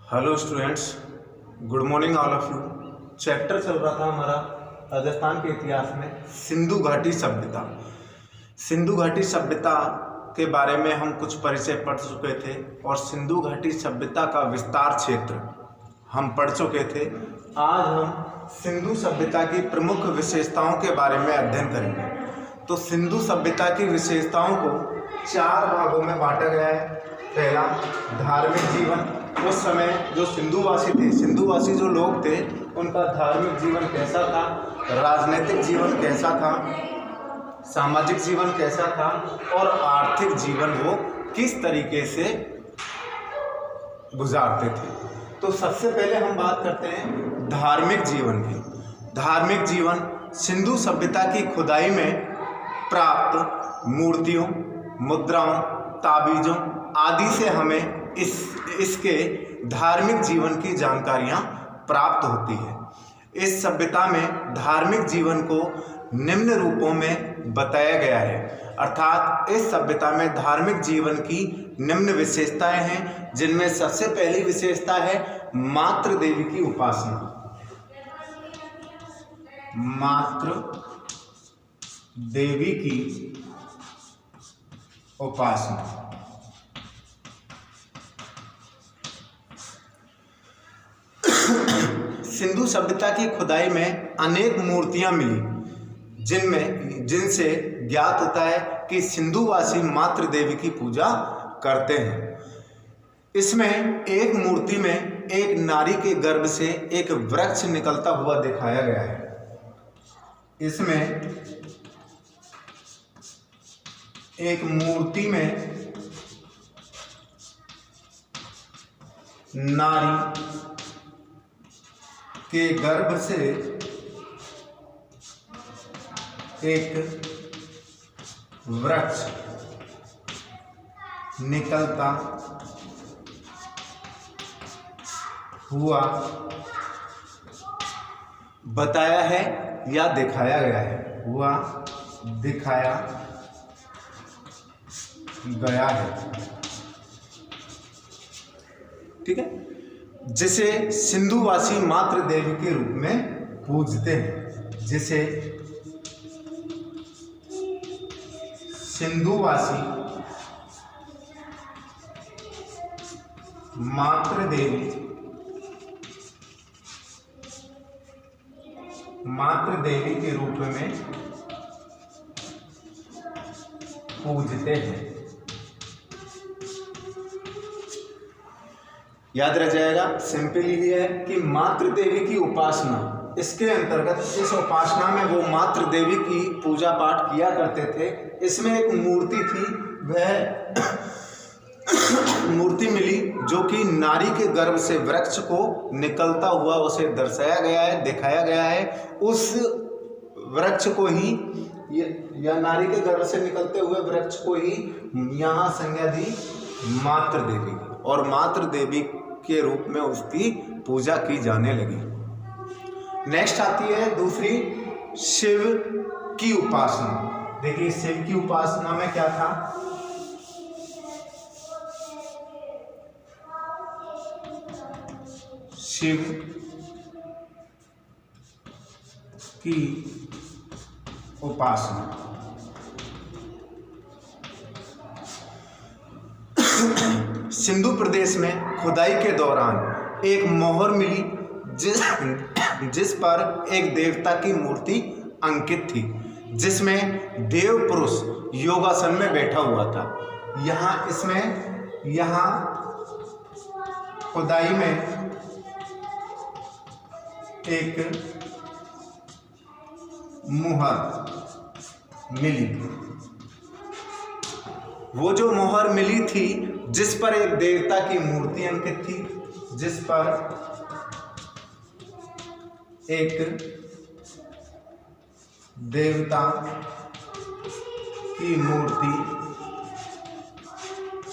Hello students, good morning all of you. Chapter चल रहा था हमारा राजस्थान के इतिहास में सिंधु घाटी सभ्यता। सिंधु घाटी सभ्यता के बारे में हम कुछ परिचय पढ़ चुके थे और सिंधु घाटी सभ्यता का विस्तार क्षेत्र हम पढ़ चुके थे। आज हम सिंधु सभ्यता की प्रमुख विशेषताओं के बारे में अध्ययन करेंगे। तो सिंधु सभ्यता की विशेषताओं को 4 भागों में बांटा गया है। पहला, धार्मिक जीवन। उस समय जो सिंधुवासी थे, सिंधुवासी जो लोग थे, उनका धार्मिक जीवन कैसा था, राजनीतिक जीवन कैसा था, सामाजिक जीवन कैसा था और आर्थिक जीवन वो किस तरीके से गुजारते थे। तो सबसे पहले हम बात करते हैं धार्मिक जीवन की। धार्मिक जीवन सिंधु सभ्यता की खुदाई में प्राप्त मूर्तियों, मुद्राओं, ताबीजों आदि से हमें इसके धार्मिक जीवन की जानकारियां प्राप्त होती है। इस सभ्यता में धार्मिक जीवन को निम्न रूपों में बताया गया है, अर्थात इस सभ्यता में धार्मिक जीवन की निम्न विशेषताएं हैं, जिनमें सबसे पहली विशेषता है मातृ देवी की उपासना। मातृ देवी की उपासना। सिंधु सभ्यता की खुदाई में अनेक मूर्तियां मिली, जिनसे ज्ञात होता है कि सिंधुवासी मातृ देवी की पूजा करते हैं। इसमें एक मूर्ति में एक नारी के गर्भ से एक वृक्ष निकलता हुआ दिखाया गया है। इसमें एक मूर्ति में नारी के गर्भ से एक वृक्ष निकलता हुआ बताया है या दिखाया गया है। हुआ दिखाया गया है, ठीक है, जिसे सिंधुवासी मातृ देवी के रूप में पूजते हैं। जिसे सिंधुवासी मातृ देवी के रूप में पूजते हैं। याद रह जाएगा, सिंपल ही है कि मातृ देवी की उपासना, इसके अंतर्गत इस उपासना में वो मातृ देवी की पूजा पाठ किया करते थे। इसमें एक मूर्ति थी, वह मूर्ति मिली जो कि नारी के गर्भ से वृक्ष को निकलता हुआ उसे दर्शाया गया है, दिखाया गया है। उस वृक्ष को ही या नारी के गर्भ से निकलते हुए वृक्ष को ही यहाँ संज्ञा दी मातृ देवी की, और मातृ देवी के रूप में उसकी पूजा की जाने लगी। नेक्स्ट आती है दूसरी, शिव की उपासना। देखिए, शिव की उपासना में क्या था। शिव की उपासना। सिंधु प्रदेश में खुदाई के दौरान एक मोहर मिली जिस पर एक देवता की मूर्ति अंकित थी, जिसमें देव पुरुष योगासन में बैठा हुआ था। यहाँ खुदाई में एक मोहर मिली। वो जो मोहर मिली थी, जिस पर एक देवता की मूर्ति अंकित थी, जिस पर एक देवता की मूर्ति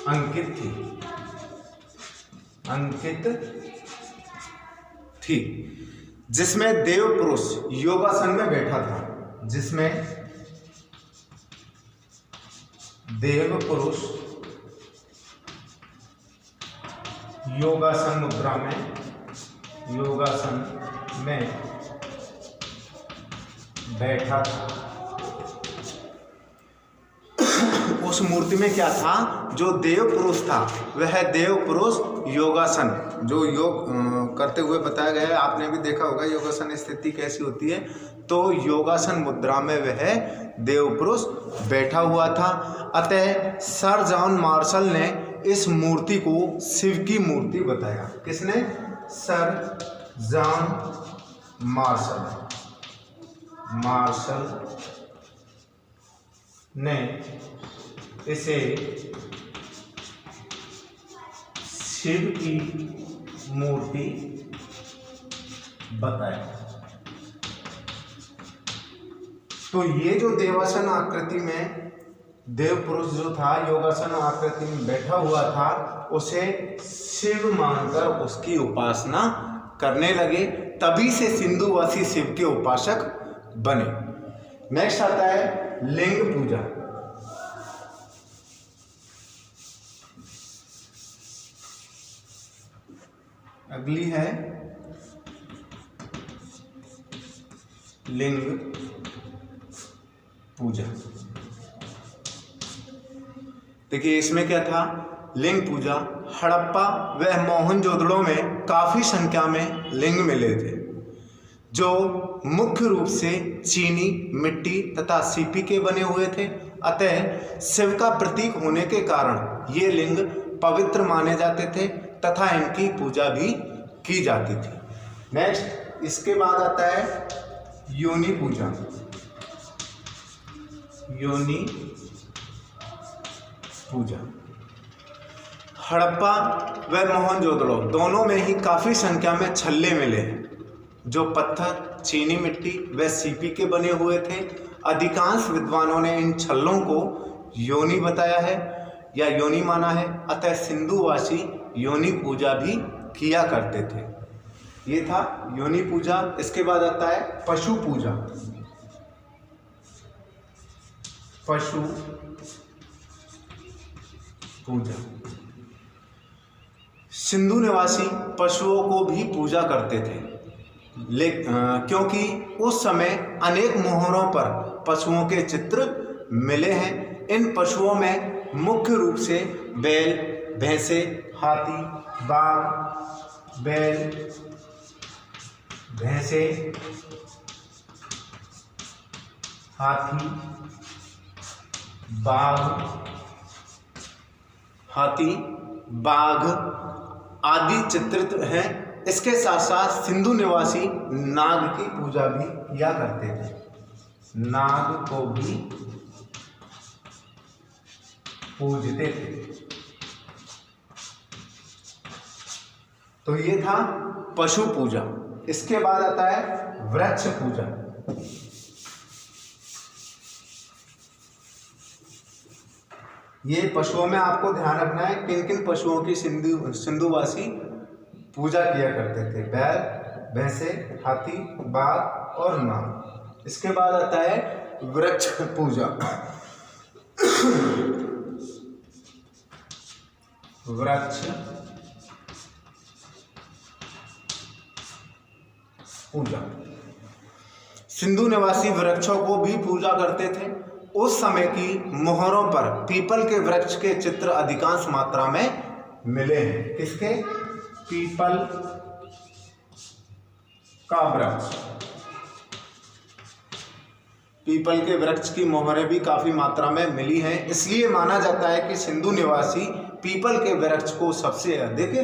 अंकित थी, जिसमें देव पुरुष योगासन में बैठा था। जिसमें देव पुरुष योगासन मुद्रा में, योगासन में बैठा था। उस मूर्ति में क्या था, जो देव पुरुष था वह देव पुरुष योगासन, जो योग करते हुए बताया गया है, आपने भी देखा होगा योगासन स्थिति कैसी होती है। तो योगासन मुद्रा में वह देव पुरुष बैठा हुआ था। अतः सर जॉन मार्शल ने इस मूर्ति को शिव की मूर्ति बताया। किसने? सर जॉन मार्शल ने इसे शिव की मूर्ति बताया। तो ये जो देवासन आकृति में देव पुरुष जो था, योगासन आकृति में बैठा हुआ था, उसे शिव मानकर उसकी उपासना करने लगे। तभी से सिंधुवासी शिव के उपासक बने। नेक्स्ट आता है लिंग पूजा। अगली है लिंग पूजा। देखिए इसमें क्या था, लिंग पूजा हड़प्पा व मोहनजोदड़ो में काफी संख्या में लिंग मिले थे, जो मुख्य रूप से चीनी मिट्टी तथा सीपी के बने हुए थे। अतः शिव का प्रतीक होने के कारण ये लिंग पवित्र माने जाते थे तथा इनकी पूजा भी की जाती थी। नेक्स्ट इसके बाद आता है योनि पूजा। योनि पूजा हड़प्पा व मोहनजोदड़ो दोनों में ही काफी संख्या में छल्ले मिले हैं, जो पत्थर, चीनी मिट्टी व सीपी के बने हुए थे। अधिकांश विद्वानों ने इन छल्लों को योनि बताया है या योनि माना है। अतः सिंधुवासी योनि पूजा भी किया करते थे। ये था योनि पूजा। इसके बाद आता है पशु पूजा। पशु पूजा सिंधु निवासी पशुओं को भी पूजा करते थे, क्योंकि उस समय अनेक मोहरों पर पशुओं के चित्र मिले हैं। इन पशुओं में मुख्य रूप से बैल, भैंसे, हाथी, बाघ, बैल, भैंसे, हाथी, बाघ आदि चित्रित हैं। इसके साथ साथ सिंधु निवासी नाग की पूजा भी किया करते थे। नाग को भी पूजते थे। तो ये था पशु पूजा। इसके बाद आता है वृक्ष पूजा। ये पशुओं में आपको ध्यान रखना है किन किन पशुओं की सिंधुवासी पूजा किया करते थे। बैल, भैंसे, हाथी, बाघ और नाग। इसके बाद आता है वृक्ष पूजा। वृक्ष पूजा सिंधु निवासी वृक्षों को भी पूजा करते थे। उस समय की मोहरों पर पीपल के वृक्ष के चित्र अधिकांश मात्रा में मिले हैं। किसके? पीपल का वृक्ष। पीपल के वृक्ष की मोहरें भी काफी मात्रा में मिली हैं। इसलिए माना जाता है कि सिंधु निवासी पीपल के वृक्ष को सबसे अधिक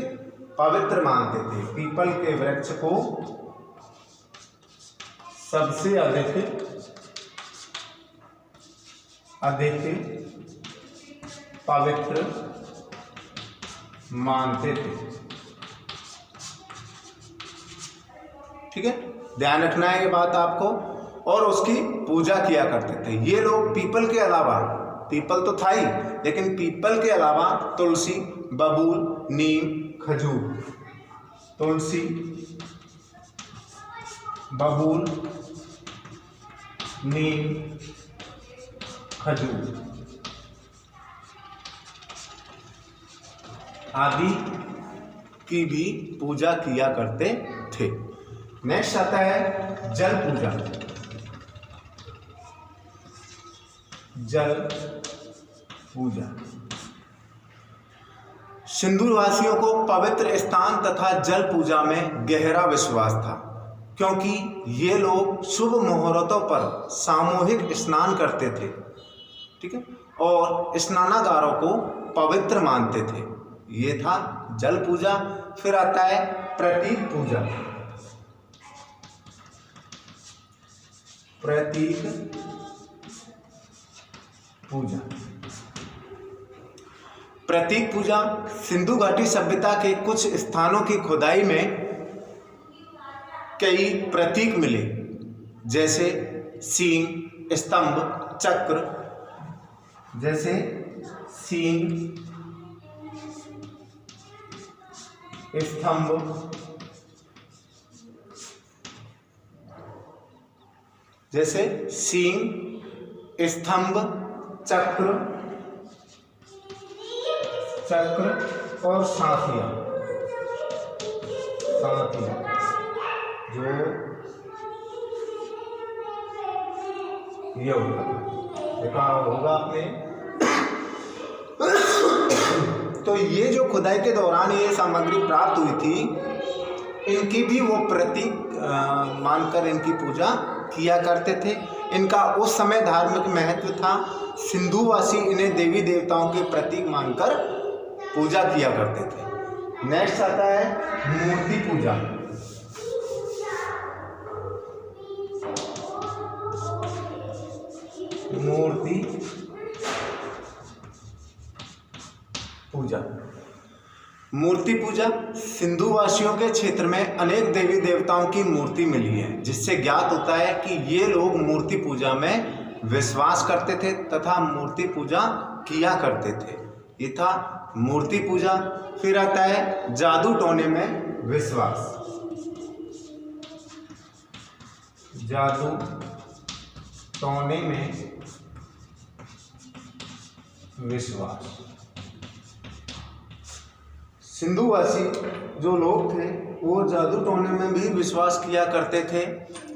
पवित्र मानते थे। पीपल के वृक्ष को सबसे अधिक पवित्र मानते थे। ठीक है, ध्यान रखना है ये बात आपको। और उसकी पूजा किया करते थे ये लोग। पीपल के अलावा, पीपल तो था ही, लेकिन पीपल के अलावा तुलसी, बबूल, नीम, खजूर, तुलसी, बबूल, नीम, खजूर आदि की भी पूजा किया करते थे। नेक्स्ट आता है जल पूजा। जल पूजा सिंधु वासियों को पवित्र स्थान तथा जल पूजा में गहरा विश्वास था, क्योंकि ये लोग शुभ मुहूर्तों पर सामूहिक स्नान करते थे, ठीक है, और स्नानागारों को पवित्र मानते थे। ये था जल पूजा। फिर आता है प्रतीक पूजा। प्रतीक पूजा। प्रतीक पूजा सिंधु घाटी सभ्यता के कुछ स्थानों की खुदाई में कई प्रतीक मिले, जैसे सींग, स्तंभ, चक्र, जैसे सींग, स्तंभ, जैसे सींग, स्तंभ, चक्र और साथिया जो ये होगा, देखा होगा आपने। तो ये जो खुदाई के दौरान ये सामग्री प्राप्त हुई थी, इनकी भी वो प्रतीक मानकर इनकी पूजा किया करते थे। इनका उस समय धार्मिक महत्व था। सिंधुवासी इन्हें देवी देवताओं के प्रतीक मानकर पूजा किया करते थे। नेक्स्ट आता है मूर्ति पूजा। मूर्ति पूजा। मूर्ति पूजा सिंधु वासियों के क्षेत्र में अनेक देवी देवताओं की मूर्ति मिली है, जिससे ज्ञात होता है कि ये लोग मूर्ति पूजा में विश्वास करते थे तथा मूर्ति पूजा किया करते थे। ये था मूर्ति पूजा। फिर आता है जादू टोने में विश्वास। जादू टोने में विश्वास। सिंधुवासी जो लोग थे वो जादू टोने में भी विश्वास किया करते थे।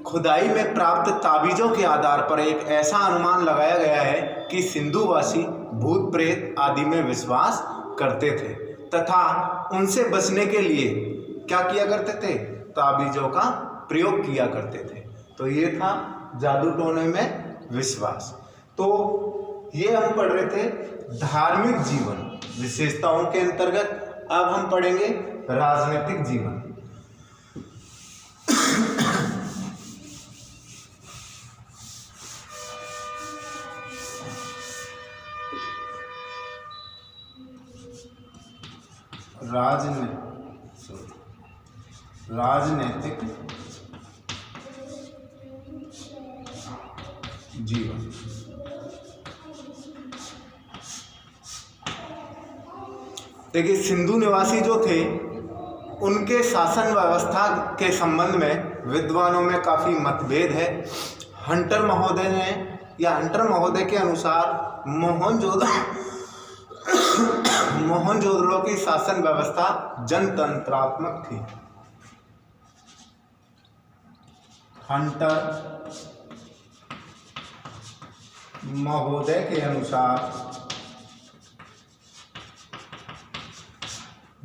खुदाई में प्राप्त ताबीजों के आधार पर एक ऐसा अनुमान लगाया गया है कि सिंधुवासी भूत प्रेत आदि में विश्वास करते थे तथा उनसे बचने के लिए क्या किया करते थे? ताबीजों का प्रयोग किया करते थे। तो ये था जादू टोने में विश्वास। तो ये हम पढ़ रहे थे धार्मिक जीवन विशेषताओं के अंतर्गत। अब हम पढ़ेंगे राजनीतिक जीवन। राजनीतिक जीवन। देखिए, सिंधु निवासी जो थे उनके शासन व्यवस्था के संबंध में विद्वानों में काफ़ी मतभेद है। हंटर महोदय के अनुसार मोहनजोदड़ो की शासन व्यवस्था जनतंत्रात्मक थी। हंटर महोदय के अनुसार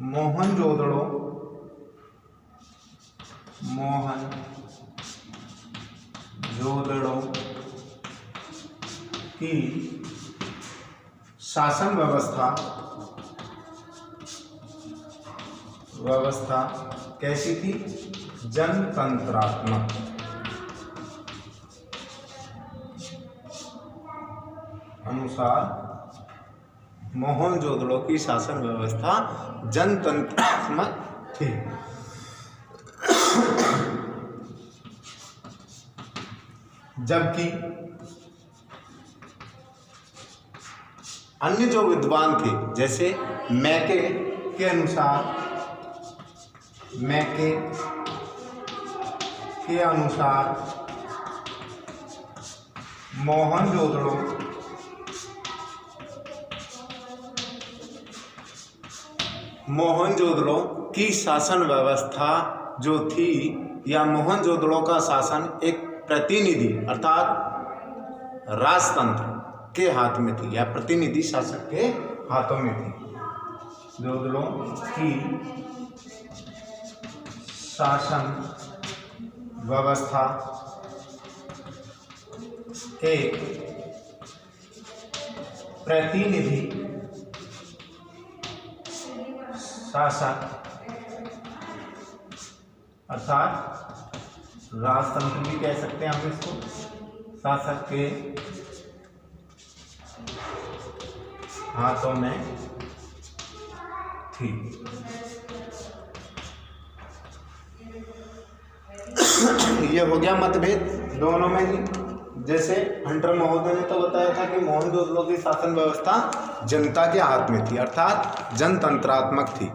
मोहनजोदड़ो की शासन व्यवस्था कैसी थी? जनतंत्रात्मक। अनुसार मोहनजोदड़ो की शासन व्यवस्था जनतंत्रात्मक थी। जबकि अन्य जो विद्वान थे, जैसे मैके के अनुसार मोहनजोदड़ो की शासन व्यवस्था जो थी, या मोहनजोदड़ो का शासन एक प्रतिनिधि अर्थात राजतंत्र के हाथ में थी, या प्रतिनिधि शासक के हाथों में थी। जोदड़ो की शासन व्यवस्था एक प्रतिनिधि शासक अर्थात राजतंत्र भी कह सकते हैं हम इसको, शासक के हाथों में थी। ये हो गया मतभेद दोनों में ही। जैसे हंटर महोदय ने तो बताया था कि मोहनजोदड़ो की शासन व्यवस्था जनता के हाथ में थी, अर्थात जनतंत्रात्मक थी।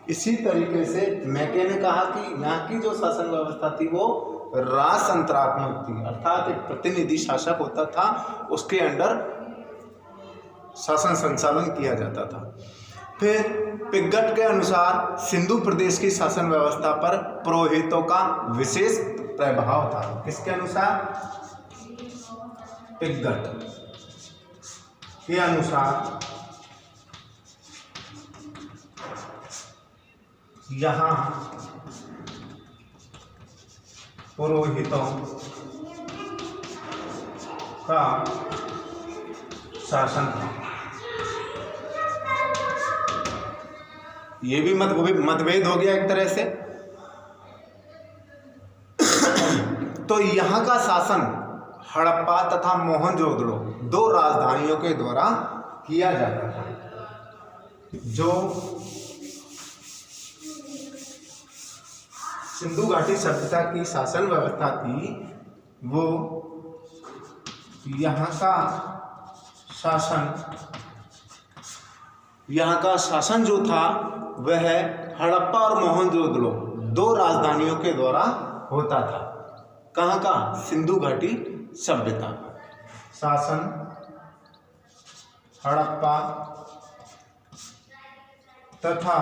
इसी तरीके से मैके ने कहा कि यहाँ की जो शासन व्यवस्था थी वो राजतंत्रात्मक थी, अर्थात एक प्रतिनिधि शासक होता था, उसके अंडर शासन संचालन किया जाता था। फिर पिगट के अनुसार सिंधु प्रदेश की शासन व्यवस्था पर पुरोहितों का विशेष प्रभाव था। किसके अनुसार? पिगट के अनुसार यहाँ पुरोहितों का शासन था। ये भी मतभेद हो गया एक तरह से। तो यहाँ का शासन हड़प्पा तथा मोहनजोदड़ो दो राजधानियों के द्वारा किया जाता था। जो सिंधु घाटी सभ्यता की शासन व्यवस्था थी वो यहाँ का शासन जो था वह हड़प्पा और मोहनजोदड़ो दो राजधानियों के द्वारा होता था। कहाँ का? सिंधु घाटी सभ्यता शासन हड़प्पा तथा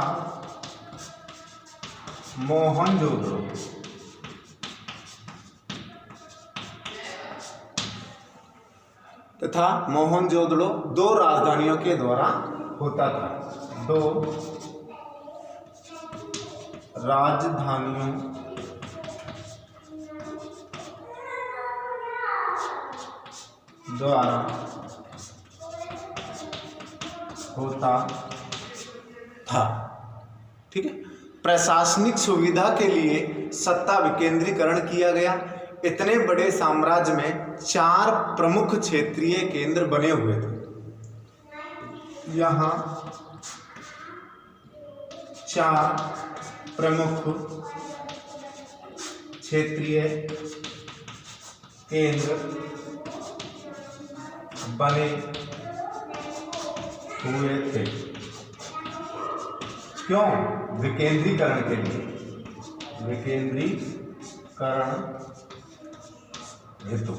मोहनजोदड़ो दो राजधानियों के द्वारा होता था। दो राजधानियों द्वारा होता था। ठीक है। प्रशासनिक सुविधा के लिए सत्ता विकेंद्रीकरण किया गया। इतने बड़े साम्राज्य में 4 प्रमुख क्षेत्रीय केंद्र बने हुए थे। यहाँ 4 प्रमुख क्षेत्रीय केंद्र बने हुए थे। क्यों? विकेंद्रीकरण के लिए। विकेंद्रीकरण हेतु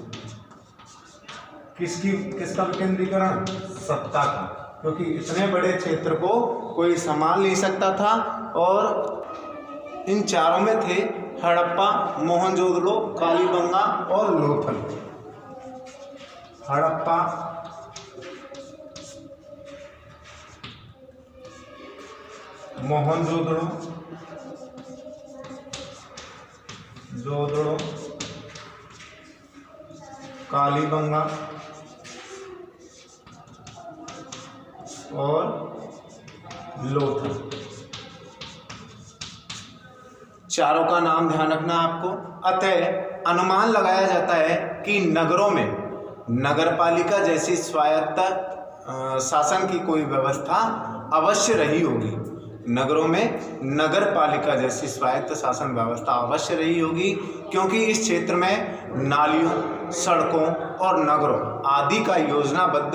किसका विकेंद्रीकरण? सत्ता का, क्योंकि इतने बड़े क्षेत्र को कोई संभाल नहीं सकता था। और इन चारों में थे हड़प्पा, मोहनजोदड़ो, कालीबंगा और लोथल। हड़प्पा, मोहनजोदड़ो, कालीबंगा और लोथल। चारों का नाम ध्यान रखना आपको। अतः अनुमान लगाया जाता है कि नगरों में नगरपालिका जैसी स्वायत्त शासन की कोई व्यवस्था अवश्य रही होगी। नगरों में नगरपालिका जैसी स्वायत्त शासन व्यवस्था अवश्य रही होगी, क्योंकि इस क्षेत्र में नालियों, सड़कों और नगरों आदि का योजनाबद्ध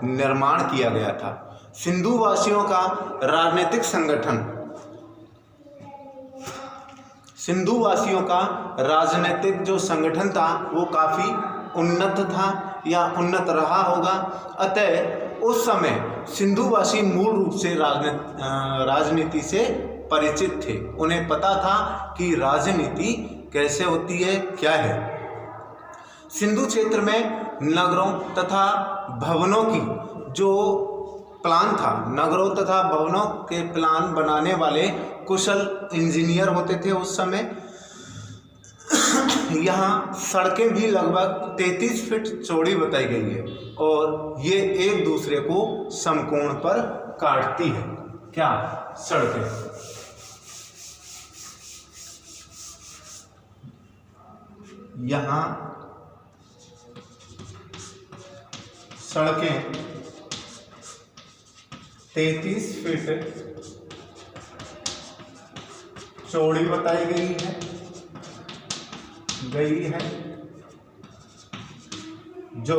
निर्माण किया गया था। सिंधु वासियों का राजनीतिक संगठन, सिंधु वासियों का राजनीतिक जो संगठन था वो काफ़ी उन्नत था या उन्नत रहा होगा। अतः उस समय सिंधुवासी मूल रूप से राजनीति से परिचित थे, उन्हें पता था कि राजनीति कैसे होती है, क्या है। सिंधु क्षेत्र में नगरों तथा भवनों की जो प्लान था, नगरों तथा भवनों के प्लान बनाने वाले कुशल इंजीनियर होते थे उस समय। यहाँ सड़कें भी लगभग 33 फीट चौड़ी बताई गई है और ये एक दूसरे को समकोण पर काटती है। क्या? सड़कें। यहाँ सड़कें 33 फीट चौड़ी बताई गई है जो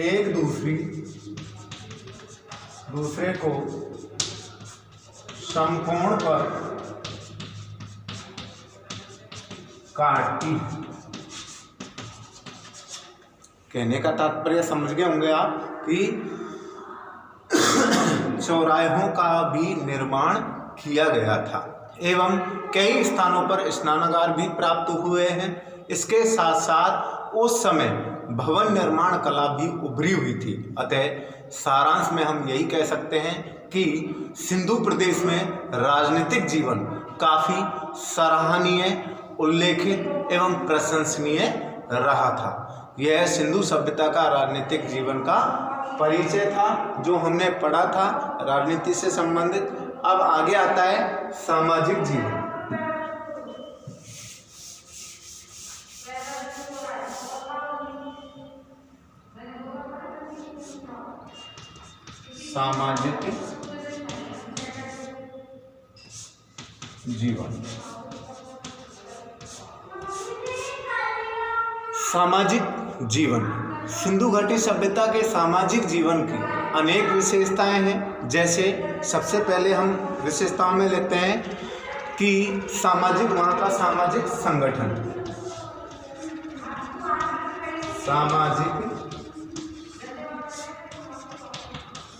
एक दूसरे को समकोण पर काटती है। कहने का तात्पर्य समझ गए होंगे आप कि चौराहों का भी निर्माण किया गया था एवं कई स्थानों पर स्नानागार भी प्राप्त हुए हैं। इसके साथ साथ उस समय भवन निर्माण कला भी उभरी हुई थी। अतः सारांश में हम यही कह सकते हैं कि सिंधु प्रदेश में राजनीतिक जीवन काफ़ी सराहनीय, उल्लेखित एवं प्रशंसनीय रहा था। यह सिंधु सभ्यता का राजनीतिक जीवन का परिचय था जो हमने पढ़ा था राजनीति से संबंधित। अब आगे आता है सामाजिक जीवन। सामाजिक जीवन। सामाजिक जीवन सिंधु घाटी सभ्यता के सामाजिक जीवन की अनेक विशेषताएं हैं। जैसे सबसे पहले हम विशेषताओं में लेते हैं कि सामाजिक, वहाँ का सामाजिक संगठन, सामाजिक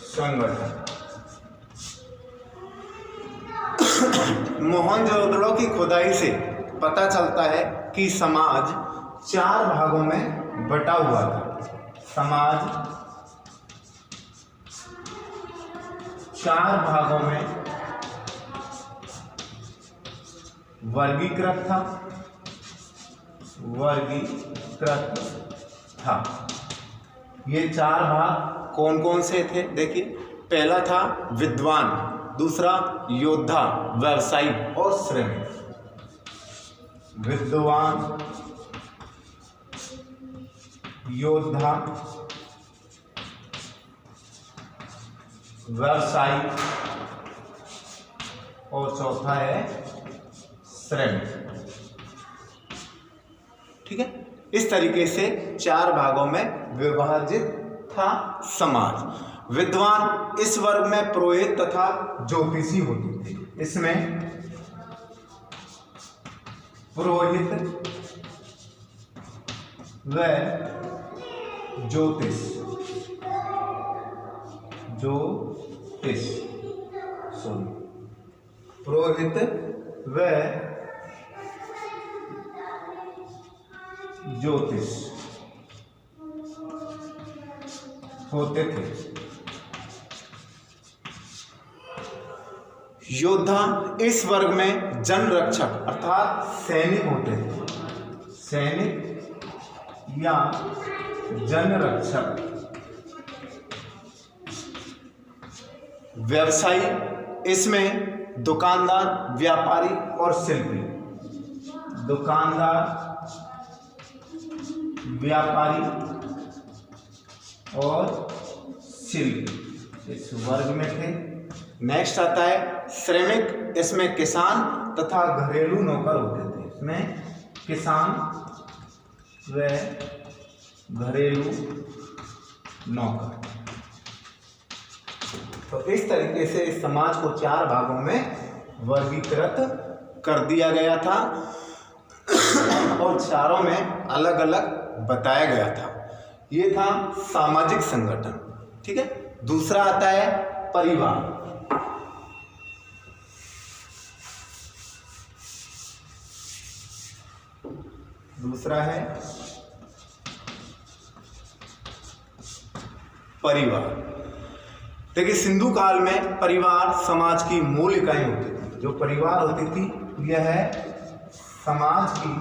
संगठन। मोहनजोदड़ो की खुदाई से पता चलता है कि समाज 4 भागों में बटा हुआ था। समाज 4 भागों में वर्गीकृत था। ये 4 भाग कौन कौन से थे? देखिए, पहला था विद्वान, दूसरा योद्धा, व्यवसायी और श्रमिक। विद्वान, योद्धा, व्यवसायी और चौथा है श्रमिक। ठीक है, इस तरीके से 4 भागों में विभाजित था समाज। विद्वान इस वर्ग में पुरोहित तथा ज्योतिषी होते थे। इसमें पुरोहित व ज्योतिष पुरोहित व ज्योतिष होते थे। योद्धा इस वर्ग में जन रक्षक अर्थात सैनिक होते थे। सैनिक या जन रक्षक। व्यवसायी इसमें दुकानदार, व्यापारी और शिल्पी। दुकानदार, व्यापारी और शिल्पी इस वर्ग में थे। नेक्स्ट आता है श्रमिक। इसमें किसान तथा घरेलू नौकर होते थे। इसमें किसान व घरेलू नौकर। तो इस तरीके से इस समाज को 4 भागों में वर्गीकृत कर दिया गया था और चारों में अलग अलग बताया गया था। ये था सामाजिक संगठन। ठीक है, दूसरा आता है परिवार। दूसरा है परिवार। देखिए सिंधु काल में परिवार समाज की मूल इकाई होती थी। जो परिवार होती थी यह है समाज की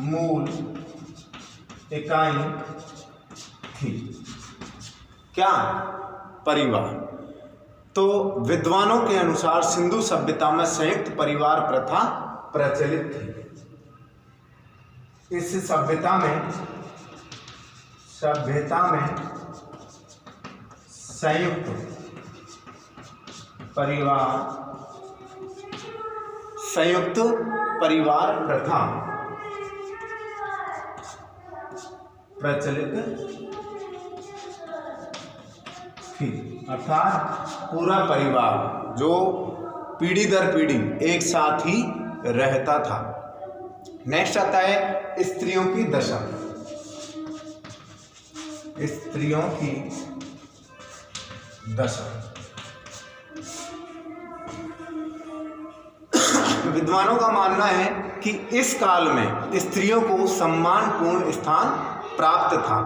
मूल इकाई थी। क्या? परिवार। तो विद्वानों के अनुसार सिंधु सभ्यता में संयुक्त परिवार प्रथा प्रचलित थी। इस सभ्यता में संयुक्त परिवार प्रथा प्रचलित थी। अर्थात पूरा परिवार जो पीढ़ी दर पीढ़ी एक साथ ही रहता था। नेक्स्ट आता है स्त्रियों की दशा। स्त्रियों की दशा। विद्वानों का मानना है कि इस काल में स्त्रियों को सम्मानपूर्ण स्थान प्राप्त था।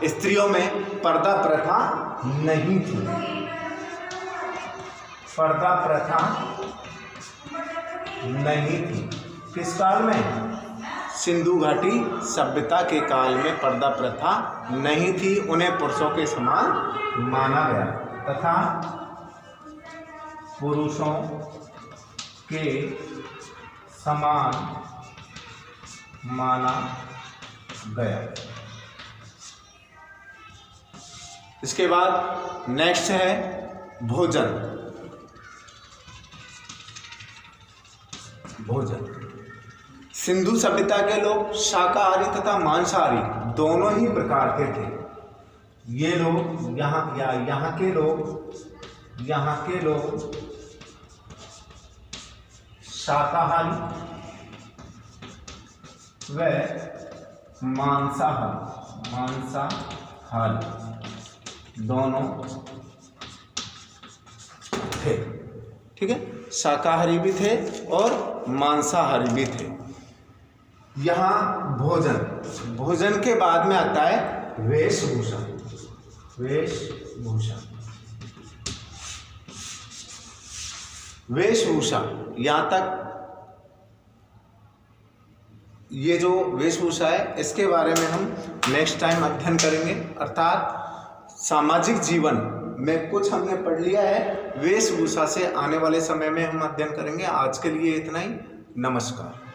स्त्रियों में पर्दा प्रथा नहीं थी। पर्दा प्रथा नहीं थी। किस काल में? सिंधु घाटी सभ्यता के काल में पर्दा प्रथा नहीं थी। उन्हें पुरुषों के समान माना गया तथा पुरुषों के समान माना गया। इसके बाद नेक्स्ट है भोजन। सिंधु सभ्यता के लोग शाकाहारी तथा मांसाहारी दोनों ही प्रकार के थे। ये लोग यहाँ के लोग शाकाहारी व मांसाहारी दोनों थे। ठीक है, शाकाहारी भी थे और मांसाहारी भी थे। यहाँ भोजन के बाद में आता है वेशभूषा। यहाँ तक ये जो वेशभूषा है इसके बारे में हम नेक्स्ट टाइम अध्ययन करेंगे। अर्थात सामाजिक जीवन में कुछ हमने पढ़ लिया है, वेशभूषा से आने वाले समय में हम अध्ययन करेंगे। आज के लिए इतना ही। नमस्कार।